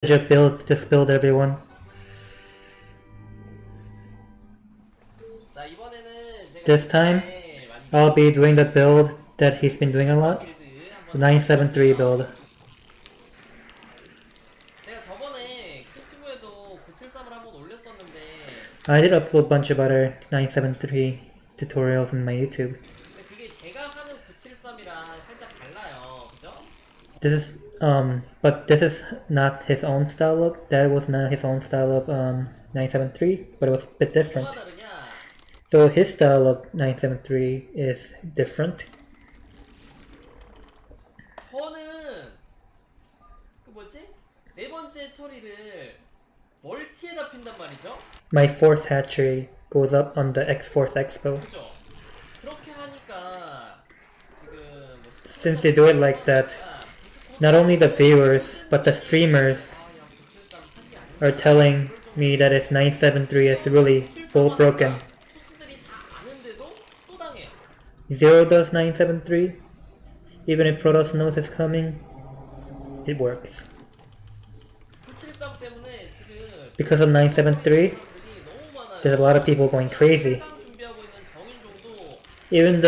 just build everyone. This time, I'll be doing the build that he's been doing a lot. The 973 build. I did upload a bunch of other 973 tutorials on my YouTube. This is but this is not his own style of. That was not his own style of 973, but it was a bit different. So his style of 973 is different. 저는 그 뭐지? 네 번째 처리를 멀티에다 핀단 말이죠. My fourth hatchery goes up on the X4th Expo. 그죠? 그렇게 하니까 지금 뭐 Since they do it like that, not only the viewers but the streamers are telling me that its 973 is really broken. Zero does 973. Even if Protoss knows it's coming, it works. Because of 973, there's a lot of people going crazy. Even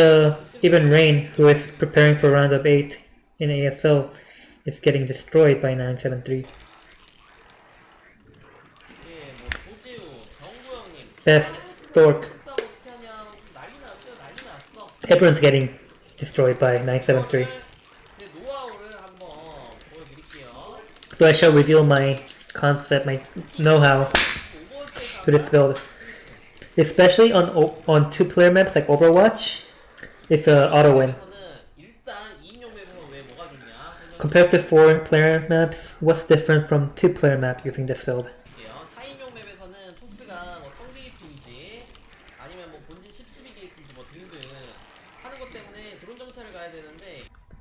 Rain, who is preparing for round of 8 in ASL, is getting destroyed by 973. Best, Stork. Everyone's getting destroyed by 973. So I shall reveal my concept, my know-how to this build. Especially on 2-player maps like Overwatch, it's a auto win. Compared to 4-player maps, what's different from 2-player map using this build?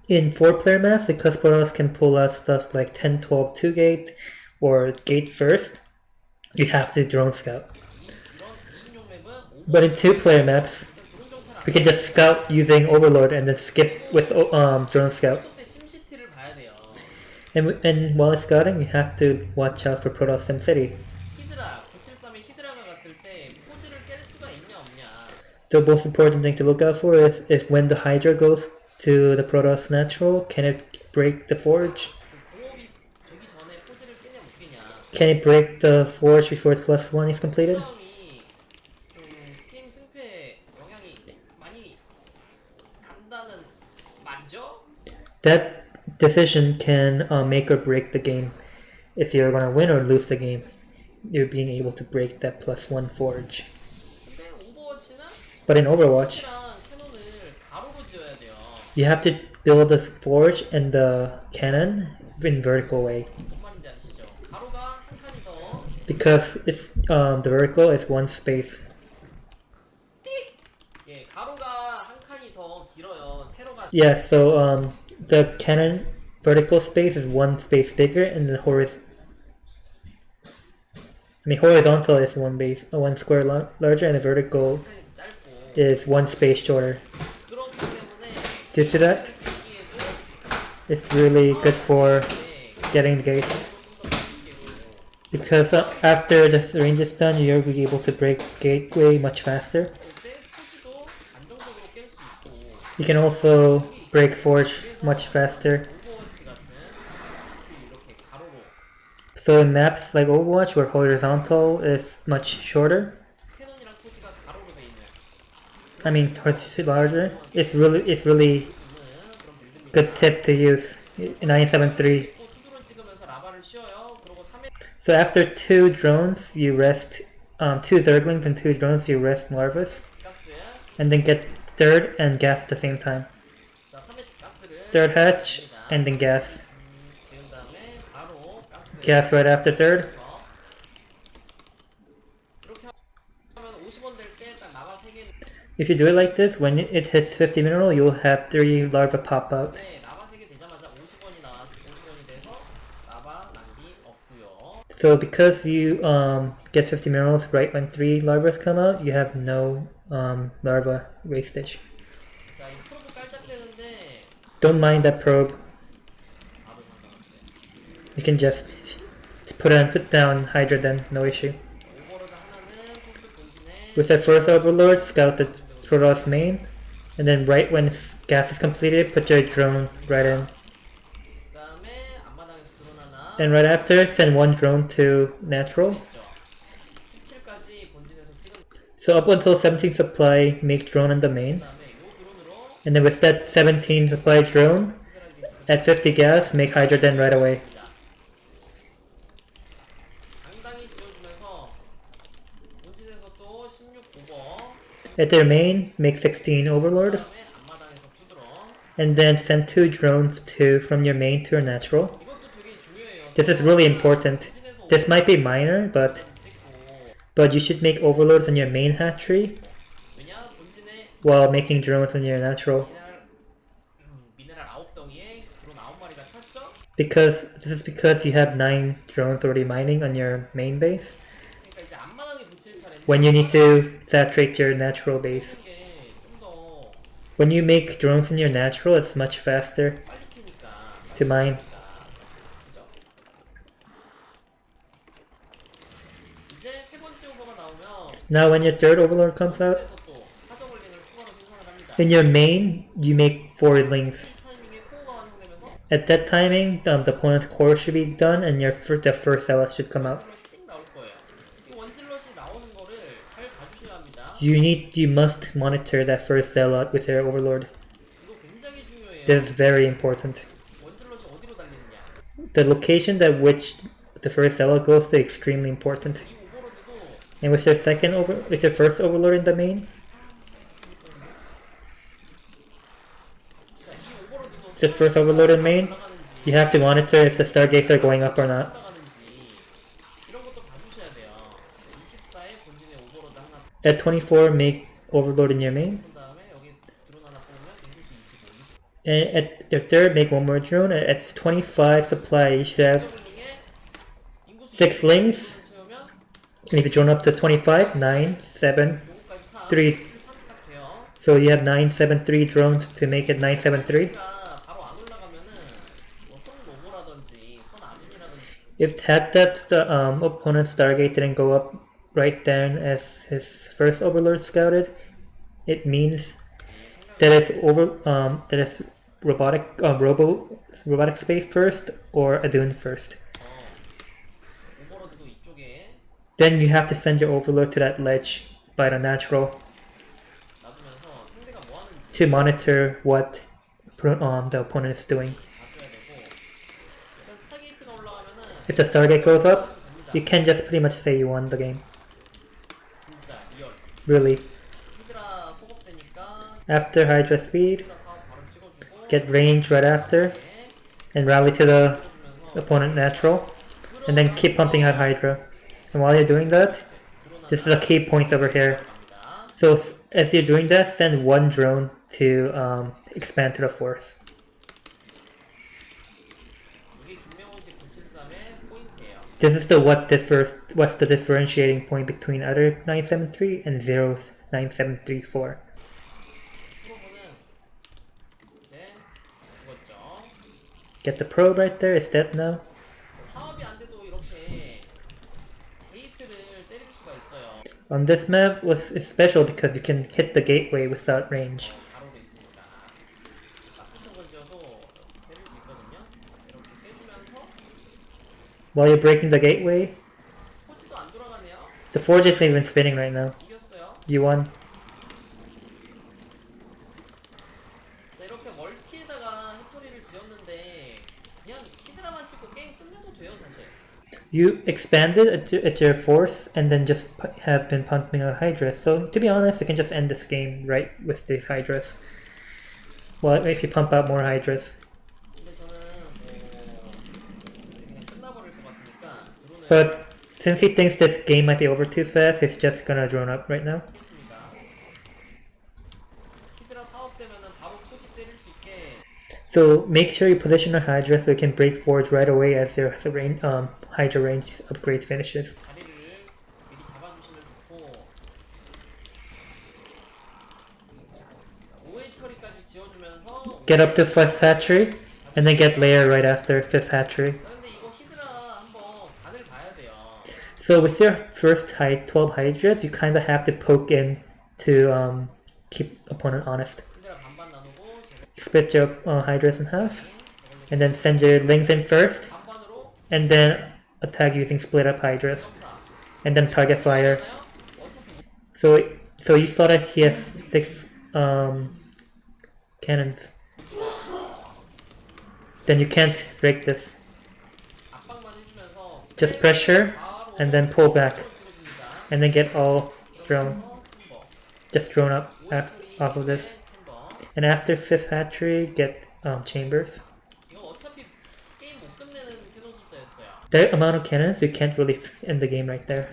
In 4-player maps, because Protoss can pull out stuff like 10, 12, 2-gate or gate first, you have to drone scout. But in 2-player maps, we can just scout using Overlord and then skip with drone scout. And while scouting, you have to watch out for Protoss SimCity. The most important thing to look out for is if when the Hydra goes to the Protoss natural, can it break the forge? Can it break the forge before the +1 is completed? That decision can make or break the game. If you're gonna win or lose the game, you're being able to break that +1 forge. But in Overwatch, you have to build the forge and the cannon in vertical way. Because it's the vertical is one space. Yeah, so the cannon vertical space is one space bigger, and the horizontal is one square larger, and the vertical is one space shorter. Due to that, it's really good for getting the gates. Because after the range is done, you'll be able to break gateway much faster. You can also break forge much faster. So in maps like Overwatch, where horizontal is much shorter, larger, it's really good tip to use in 973. So after 2 drones, you rest 2 Zerglings and 2 drones, you rest larvas, and then get third and gas at the same time. Third hatch and then gas. Gas right after third. If you do it like this, when it hits 50 mineral, you'll have 3 larvae pop out. So because you get 50 minerals right when 3 larvae come out, you have no larva wastage. Don't mind that probe. You can just put down Hydra then, no issue. 오버로드 하나는 토스 본진에 With the first Overlord, scout the Protoss main, and then right when gas is completed, put your drone right in. 그 다음에 앞마당에서 드론 하나 And right after, send one drone to natural. 있죠. 17까지 본진에서 찍은 So up until 17 supply, make drone in the 그 main. 다음에 이 드론으로 And then with that 17 supply drone, at 50 gas, make Hydra den right away. 당당히 지어주면서 본진에서 또 16 오버 At their main, make 16 그 Overlord. 다음에 앞마당에서 2드론 And then send 2 drones from your main to your natural. 이것도 되게 중요해요. This is really important. This might be minor, but you should make overlords in your main hatchery 왜냐? 본진에 while making drones in your natural. 미네랄 9덩이에 드론 9마리가 찼죠? Because you have 9 drones already mining on your main base. 그러니까 이제 앞마당에 붙일 차례인데 When you need to saturate your natural base. 게좀더 When you make drones in your natural, it's much faster 빨리 캐니까 to mine. 그죠? 이제 세 번째 오버가 나오면 Now when your third overlord comes out, 그래서 또 사정을링을 추가로 생산을 합니다. in your main, you make 4 links. 이 타이밍에 코어가 완성되면서 At that timing, the opponent's core should be done and the first zealot should come out. 원질럿이 띵 나올 거예요. 이 원질럿이 나오는 거를 잘 봐주셔야 합니다. You must monitor that first zealot with your overlord. 이거 굉장히 중요해요. This is very important. 원질럿이 어디로 달리느냐. The location that which the first zealot goes to is extremely important. 이 오버로드도 And with your first overlord in the main, 그러니까 이 오버로드도 the first overlord in main, you have to monitor if the stargates are going up or not. 올라가는지 이런 것도 봐주셔야 돼요. 24에 본진에 오버로드 하나 At 24, make overlord in your main. 본 다음에 여기 드론 하나 뽑으면 인구수 25. And at your third, make one more drone. And at 25 supply, you should have 사정을링에 인구수 6 links. 채우면 And if you drone up to 25, 9, 7, 요거까지 4, 3. 7, 3딱 돼요. So you have 973 drones to make it 973. 그러니까 바로 안 올라가면은 뭐선 로보라든지 선 아둔이라든지 If the opponent's Stargate didn't go up right then as his first Overlord scouted, it means that it's robotic space first or Adun first. 오버로드도 이쪽에 Then you have to send your Overlord to that ledge by the natural 놔두면서 상대가 뭐 하는지 to monitor what the opponent is doing. 봐줘야 되고 일단 스타게이트가 올라가면은 If the Stargate goes up, 됩니다. you can just pretty much say you won the game. 진짜 리얼 Really. 히드라 소급되니까 After Hydra speed, 히드라 사업 바로 찍어주고 get range right after, 네, and rally to the 찍어주면서 opponent natural, and then keep pumping out Hydra. And while you're doing that, this is a key point over here. 갑니다. So as you're doing that, send one drone to expand to the fourth. 이게 김명훈식 973의 포인트예요. This is what's the differentiating point between other 973 and Zero's 9734. 프로브는 이제 죽었죠. Get the probe right there, it's dead now. 사업이 안 돼도 이렇게 게이트를 때릴 수가 있어요. On this map it's special because you can hit the gateway without range. 가로로 있으니까 깍두청 건지어도 때릴 수 있거든요. 이렇게 빼주면서 While you're breaking the gateway, 포지도 안 돌아가네요. the forge isn't even spinning right now. 이겼어요. You won. 자, 이렇게 멀티에다가 해처리를 지었는데 그냥 히드라만 찍고 게임 끝내도 돼요 사실. You expanded at your fourth and then just have been pumping out Hydras. So to be honest, you can just end this game right with these Hydras. Well, if you pump out more Hydras. 근데 저는 뭐 이제 그냥 끝나버릴 것 같으니까 드론을 But since he thinks this game might be over too fast, he's just gonna drone up right now. 하겠습니다. 히드라 사업되면은 바로 포지 때릴 수 있게 So make sure you position your Hydra so you can break forge right away as your Hydra range upgrades finishes. 자리를 미리 잡아주시면 좋고 5회 처리까지 지어주면서 Get up to 5th hatchery and then get layer right after 5th hatchery. 근데 이거 히드라 한번 바늘 가야 돼요. So with your first 12 Hydras, you kind of have to poke in to keep opponent honest. 히드라 반반 나누고 Split your Hydras in half, 저걸링 and then send your Lings in first, 반반으로 and then attack using split up Hydras, 점사. and then target fire. 있잖아요? 어차피 못 So you saw that he has 6 cannons. Then you can't break this. 압박만 해주면서 Just pressure, 바로 and then pull back, 찍어줍니다. and then get all thrown, 챔버. just thrown up off of this. 챔버. And after 5th hatchery, get chambers. 이건 어차피 게임 못 끝내는 캐논 숫자였어요. That amount of cannons, you can't really end the game right there.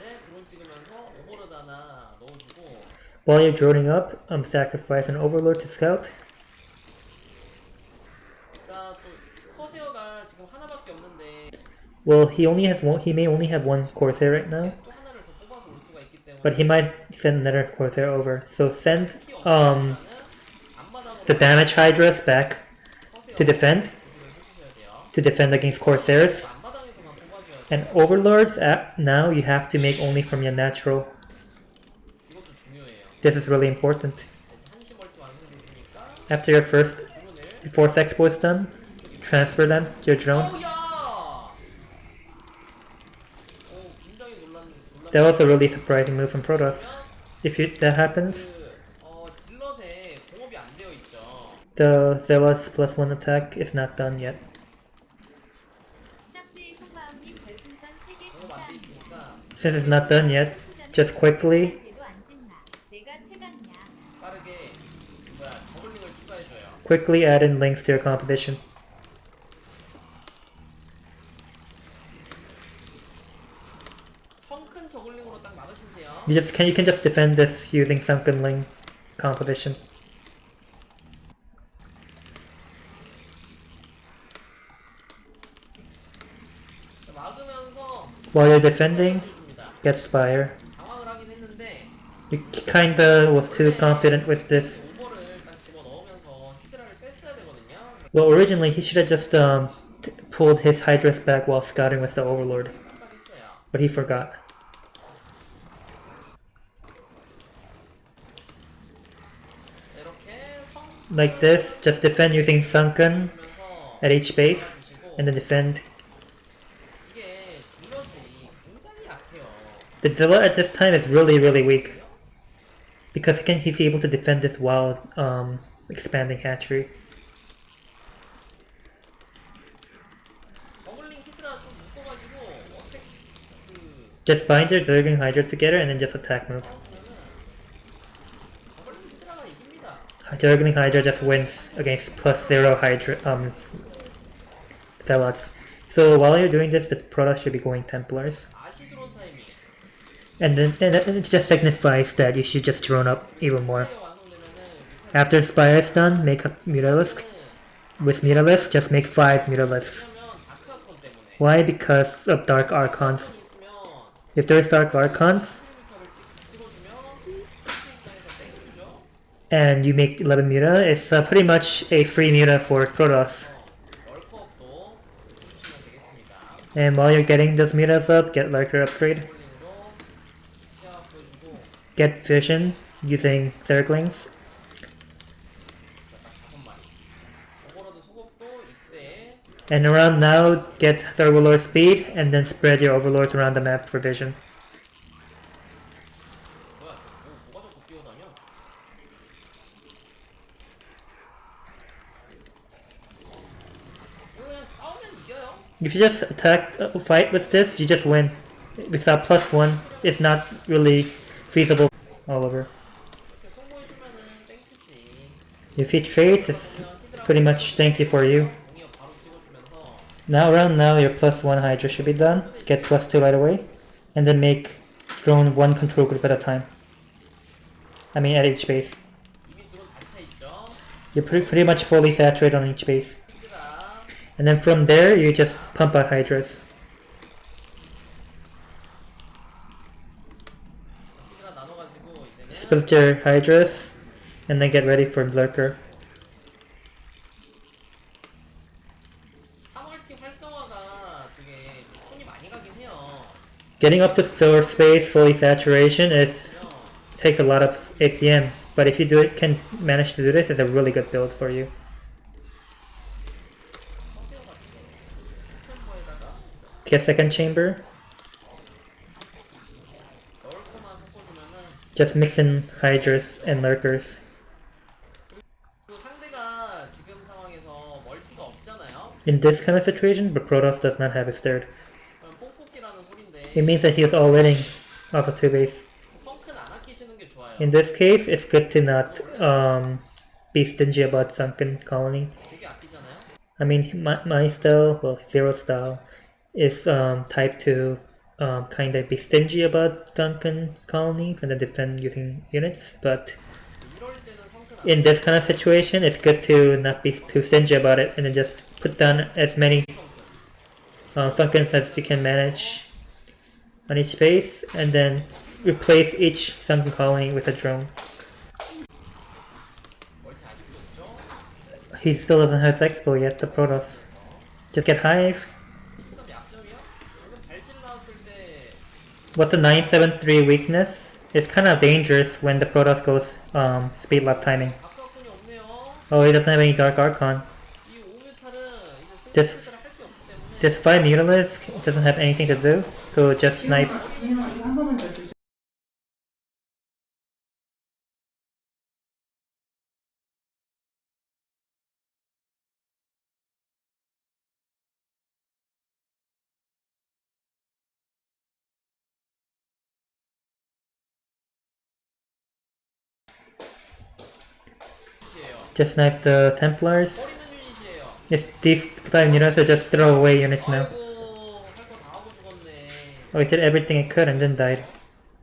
이제 드론 찍으면서 오버로드 하나 넣어주고 While you're droning up, sacrifice an overlord to scout. 자, 또 커세어가 지금 하나밖에 없는데 Well, he may only have one Corsair right now, 또 하나를 더 뽑아서 올 수가 있기 때문에 but he might send another Corsair over. So send 특히 없는 앞마당으로 the damage Hydras back 커세어 to defend 해주셔야 돼요. against Corsairs. 앞마당에서만 뽑아줘야 돼요. And overlords now you have to make only from your natural. 이것도 중요해요. This is really important. 이제 한시 멀티 완성됐으니까 After your 드론을 fourth expo is done, transfer them to your drones. 어우야! 오, 굉장히 That was a really surprising move from Protoss. If that happens, 질럿에 공업이 안 되어 있죠. the Zealous +1 attack is not done yet. 공업 안 돼 있으니까 Since it's not done yet, just quickly 빠르게 저글링을 추가해줘요. add in links to your composition. 성큰 저글링으로 딱 막으시면 돼요. You can just defend this using Sunken Ling composition. 막으면서 While you're defending, 줍니다. get Spire. 당황을 하긴 했는데 You kinda was too confident with this. 오버를 딱 집어 넣으면서 히드라를 뺐어야 되거든요. Well, originally he should have just pulled his Hydras back while scouting with the Overlord, 깜빡했어요. but he forgot. 이렇게 Like this, just defend using Sunken 성면서 at each base, and then defend. 이게 질럿이 굉장히 약해요. The Zilla at this time is really weak, because he's able to defend this while expanding hatchery. 저글링 히드라 좀 묶어가지고 어택 Just bind your Zergling Hydra together and then just attack move. 싸워주면은 저글링 히드라가 이깁니다. Zergling Hydra just wins against +0 Hydra Zealots. So while you're doing this, the Protoss should be going Templars. 아시드론 타이밍. And then it just signifies that you should just drone up even more. 완성되면은 After Spire is done, make a Mutalisk. With Mutalisk, just make 5 Mutalisks. 왜냐면 다크아콘 때문에 Why? Because of Dark Archons. 있으면 If there's Dark Archons, 찍어주면 입장에서 땡큐죠. and you make 11 Muta, it's pretty much a free Muta for Protoss. 럴커업도 해주시면 되겠습니다. And while you're getting those Mutas up, get Lurker upgrade. 저글링으로 시야 보여주고 Get Vision using Zerglings. 딱 5마리. 오버로드 소급도 이때 And around now, get Overlord speed, and then spread your Overlords around the map for vision. 뭐야? 뭐가 자꾸 뛰어다녀? 이거 그냥 싸우면 이겨요. If you just fight with this, you just win. Without +1, it's not really feasible. Oliver. 이렇게 성공해주면은 땡큐지. If he trades, it's pretty much thank you for you. 공이어 바로 찍어주면서 Around now, your +1 Hydra should be done. Get +2 right away. And then make drone 1 control group at a time. I mean, at each base. 이미 드론 다 차 있죠. You're pretty much fully saturated on each base. 히드라 And then from there, you just pump out Hydras. 히드라 나눠가지고 이제는 Split your Hydras, and then get ready for Lurker. 3월팀 활성화가 되게 Getting up to floor space fully saturation takes a lot of APM, but if you can manage to do this, it's a really good build for you. Get second chamber. Just mix in hydras and lurkers. In this kind of situation, but Protoss does not have his third. It means that he is all winning off of 2 base. In this case, it's good to not be stingy about Sunken Colony. I mean, my style, well, Zero style, is type to kind of be stingy about Sunken Colonies and then defend using units, but in this kind of situation, it's good to not be too stingy about it and then just put down as many Sunkens as you can manage on each base and then replace each Sunken Colony with a drone. He still doesn't have Expo yet, the Protoss. Just get Hive. What's the 973 weakness? It's kind of dangerous when the Protoss goes speed lap timing. Oh, he doesn't have any Dark Archon. This 5 Mutalisk doesn't have anything to do, so just snipe. Just snipe the Templars. These 5 units are just throwaway units now. Oh, it did everything it could and then died.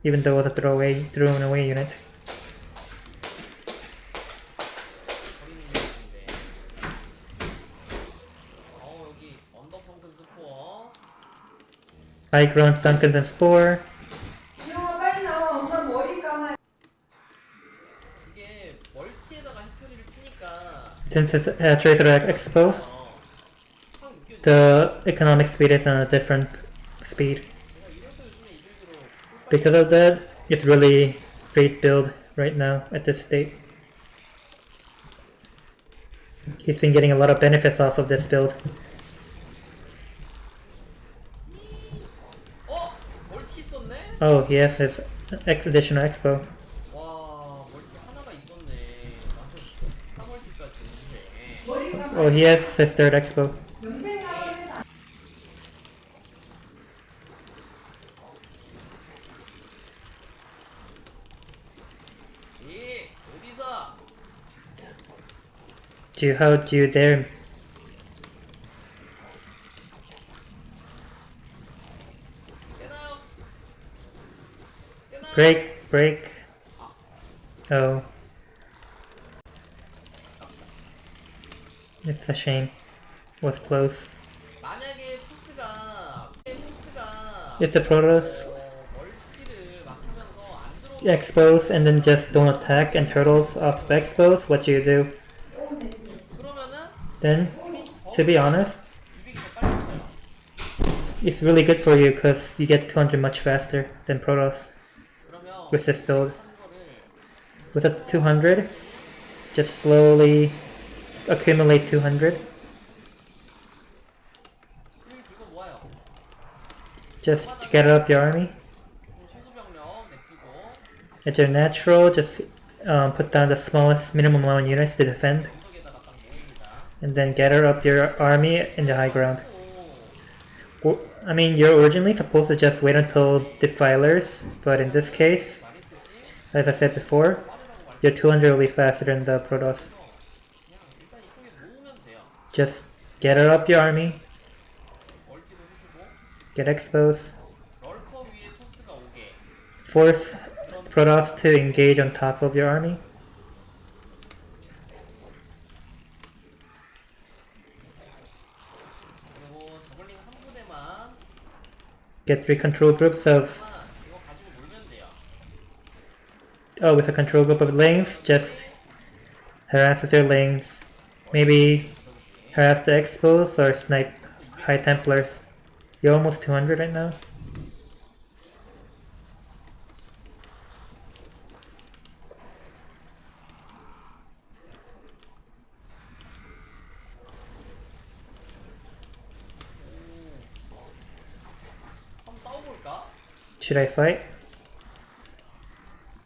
Even though it was a thrown away unit. High ground Sunken and Spore. Since it's a Tracer Expo, the economic speed is on a different speed. Because of that, it's really great build right now at this state. He's been getting a lot of benefits off of this build. Oh, he has his additional Expo. Oh, he has his third Expo. How do you dare? Break. Oh. It's a shame. Was close. If the Protoss expose and then just don't attack and turtles off of expose, what do you do? Then, to be honest, it's really good for you because you get 200 much faster than Protoss with this build. With a 200, just slowly accumulate 200. Just to get up your army. At your natural, just put down the smallest minimum amount of units to defend. And then gather up your army in the high ground. I mean, you're originally supposed to just wait until Defilers, but in this case, as I said before, your 200 will be faster than the Protoss. Just gather up your army, get exposed, force Protoss to engage on top of your army. Get 3 control groups of... Oh, with a control group of lanes, just harass with your lanes. Maybe harass the expos or snipe high templars. You're almost 200 right now. Should I fight?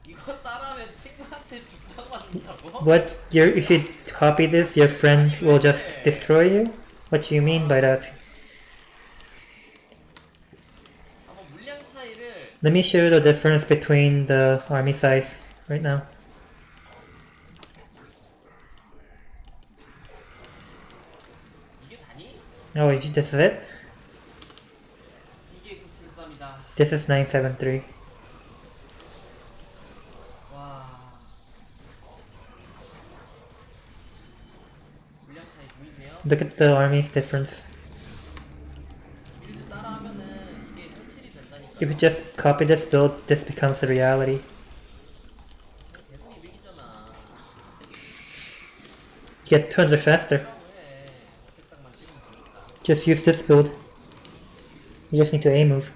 이거 따라하면 친구한테 죽방받는다고? What? If you copy this, your friend will just destroy you? What do you mean by that? 한번 물량 차이를 Let me show you the difference between the army size right now. 이게 다니? Oh, this is it? 이게 973이다. This is 973. 와. 물량 차이 보이세요? Look at the army difference. 빌드 따라하면은 이게 현실이 된다니까. If you just copy this build, this becomes a reality. 계속 200이잖아. You get 200 faster. 해. 어택 딱만 찍으면 되니까. Just use this build. You just need to A move.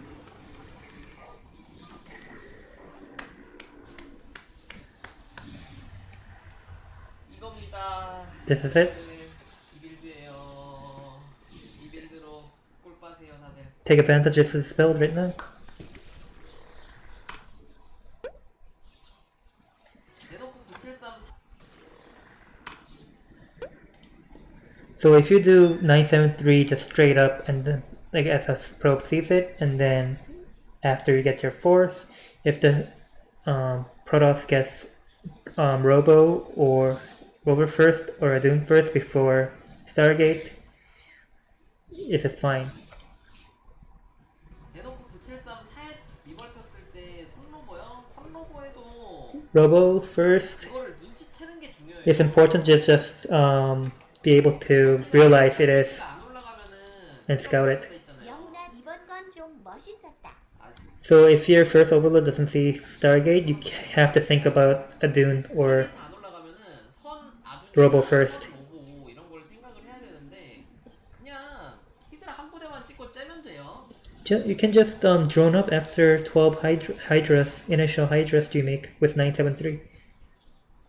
이겁니다. This is it. 이 빌드예요. 이 빌드로 꿀 빠세요 다들. Take advantage of this build right now. 대놓고 973 So if you do 973 just straight up and then like as a probe sees it, and then after you get your fourth, if the Protoss gets Robo or Robo first or a Doom first before Stargate, is it fine? 대놓고 973 셋 리벌 폈을 때 선로버요? 선로버에도 Robo first. 그거를 눈치채는 게 중요해요. It's important to just be able to realize it is 안 올라가면은 and scout it. 있잖아요. 영훈아 이번 건 좀 멋있었다. So if your first overlord doesn't see Stargate, you have to think about a Dune or 안 올라가면은 선 아둔이 Robo first. 보고 이런 걸 생각을 해야 되는데 그냥 히드라 한 부대만 찍고 째면 돼요. You can just drone up after 12 Hydras, initial Hydras you make with 973.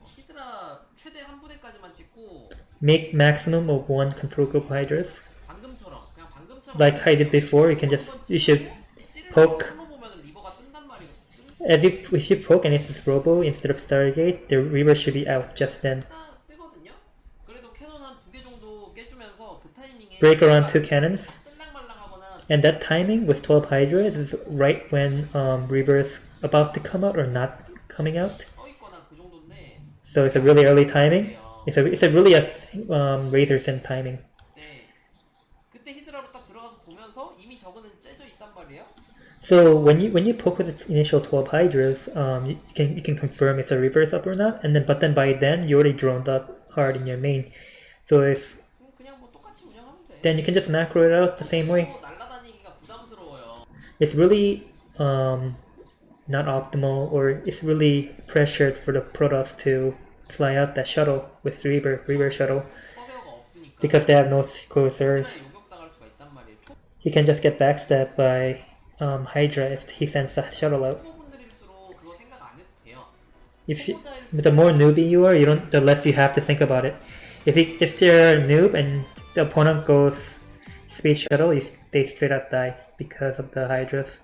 히드라 최대 한 부대까지만 찍고 Make maximum of 1 control group Hydras. 방금처럼 그냥 방금처럼 Like I did before, you should poke. 선로 보면은 리버가 뜬단 말이에요. If you poke and it's this Robo instead of Stargate, the Reaver should be out just then. 뜨거든요. 그래도 캐논 한 2개 정도 깨주면서 그 타이밍에 Break around 2 cannons. 뜰랑말랑하거나 And that timing with 12 Hydras is right when Reaver is about to come out or not coming out. 떠 있거나 그 정도인데 So it's a really early timing. It's a really a razor thin timing. 네. 그때 히드라로 딱 들어가서 보면서 이미 저거는 째져 있단 말이에요. So when you poke with its initial 12 Hydras, you can confirm if the reverse up or not, and then by then you already droned up hard in your main. So it's 그냥 뭐 똑같이 운영하면 돼. then you can just macro it out the same way. 날아다니기가 부담스러워요. It's really not optimal, or it's really pressured for the Protoss to fly out that shuttle with Reaver shuttle 커베어가 없으니까 because they have no corsairs. 요격당할 수가 있단 말이에요. He can just get backstabbed by Hydra if he sends the shuttle out. 초보분들일수록 그거 생각 안 해도 돼요. But the more newbie you are, the less you have to think about it. If they're a noob and the opponent goes space shuttle, they straight up die because of the Hydras.